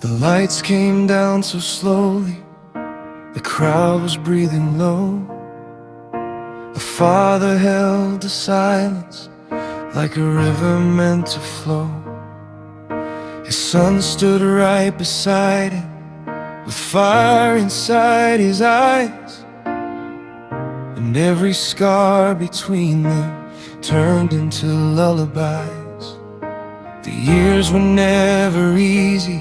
The lights came down so slowly, the crowd was breathing low. The father held the silence like a river meant to flow. His son stood right beside him with fire inside his eyes, and every scar between them turned into lullabies. The years were never easy,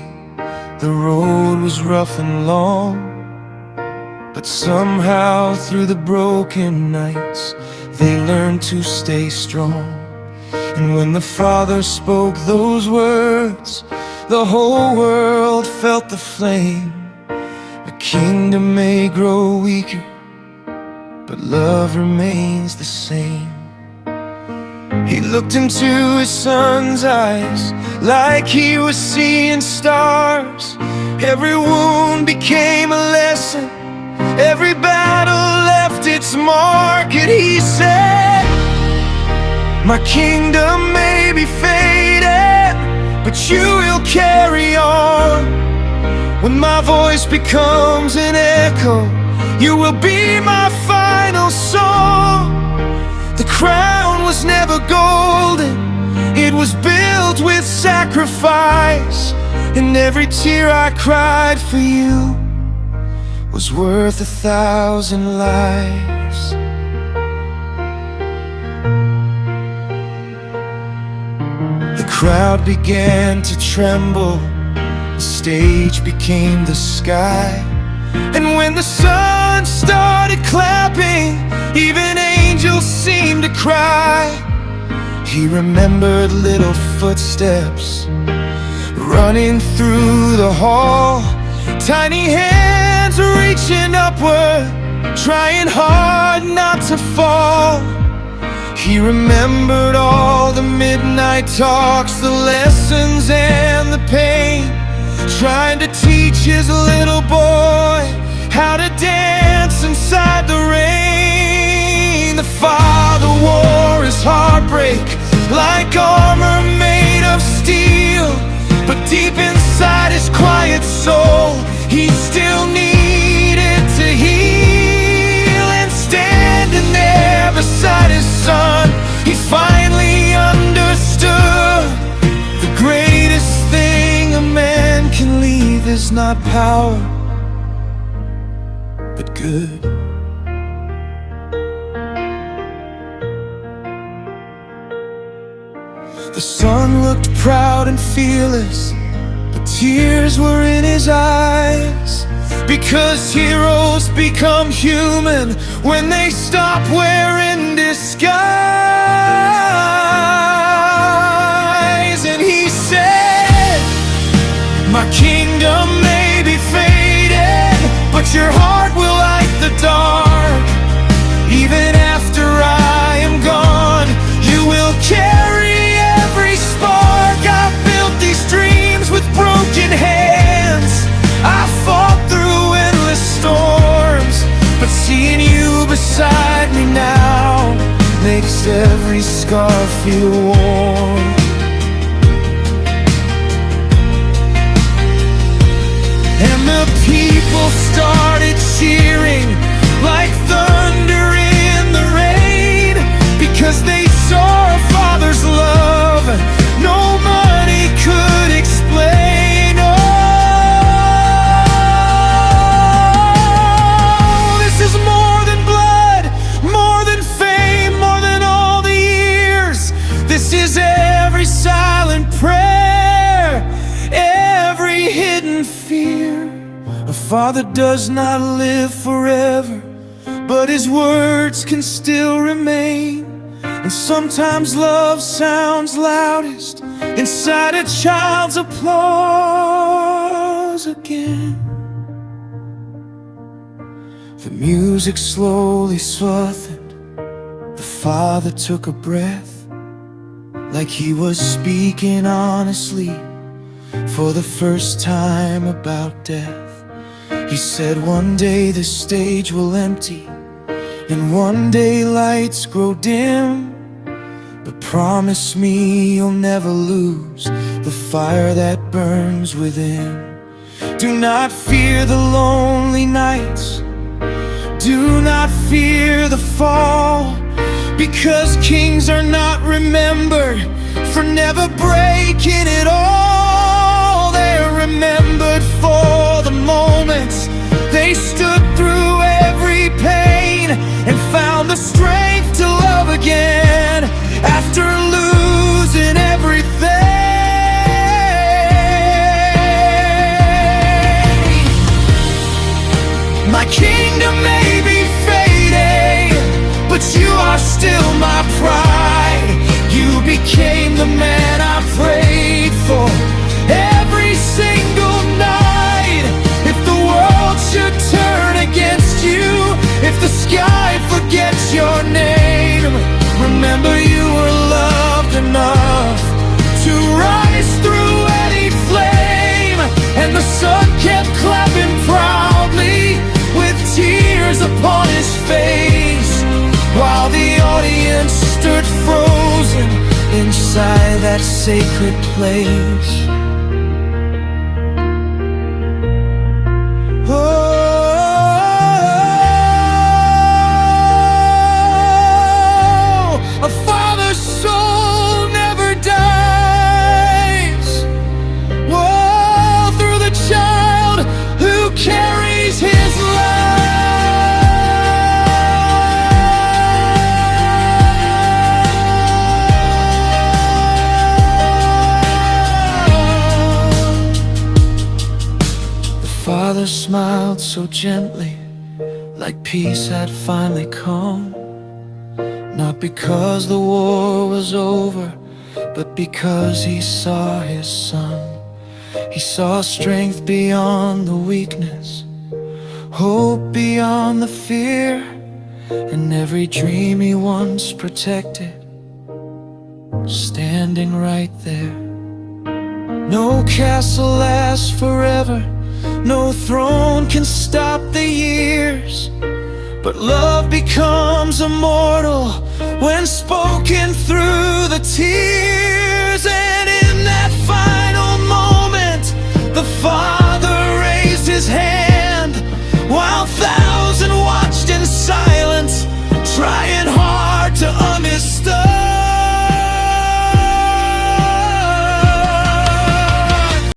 the road was rough and long, but somehow through the broken nights they learned to stay strong. And when the father spoke those words, the whole world felt the flame. The kingdom may grow weaker, but love remains the same. He looked into his son's eyes like he was seeing stars. Every wound became a lesson, every battle left its mark. And he said, my kingdom may be faded, but you will carry on. When my voice becomes an echo, you will be my final song. The crown was never golden, it was built with sacrifice, and every tear I cried for you was worth 1,000 lives. The crowd began to tremble, the stage became the sky, and when the sun started clapping, even angels seemed to cry. He remembered little footsteps running through the hall, tiny hands reaching upward, trying hard not to fall. He remembered all the midnight talks, the lessons and the pain, trying to teach his little boy how to dance inside the rain. The father wore his heartbreak like armor made of steel, but deep inside his quiet soul, he still needed to heal. And standing there beside his son, he finally understood the greatest thing a man can leave is not power, but good. The son looked proud and fearless, but tears were in his eyes, because heroes become human when they stop wearing disguise. And he said, my kingdom may be faded, but your heart will light the dark. Even after I am gone, you will carry every spark. I've built these dreams with broken hands, I fought through endless storms, but seeing you beside me now makes every scar feel warm. And the people started cheering like thunder in the rain, because they saw a father's love no money could explain. Oh, this is more than blood, more than fame, more than all the years. This is every silent prayer, every hidden fear. A father does not live forever, but his words can still remain. And sometimes love sounds loudest inside a child's applause again. The music slowly softened, the father took a breath, like he was speaking honestly for the first time about death. He said, one day the stage will empty, and one day lights grow dim, but promise me you'll never lose the fire that burns within. Do not fear the lonely nights, do not fear the fall, because kings are not remembered for never breaking it all. They're remembered for the moments they stood through every pain and found the strength to love again after losing everything. My kingdom may be fading, but you are still my pride. You became the man I prayed for every single night. If the world should turn against you, if the sky forgets your name, remember you were loved enough to rise through any flame. And the sun kept clapping proudly with tears upon his face, while the audience stood frozen inside that sacred place. Oh, a father's soul never dies. Whoa, through the child who carries his love. Father smiled so gently, like peace had finally come. Not because the war was over, but because he saw his son. He saw strength beyond the weakness, hope beyond the fear, and every dream he once protected, standing right there. No castle lasts forever, no throne can stop the years, but love becomes immortal when spoken through the tears.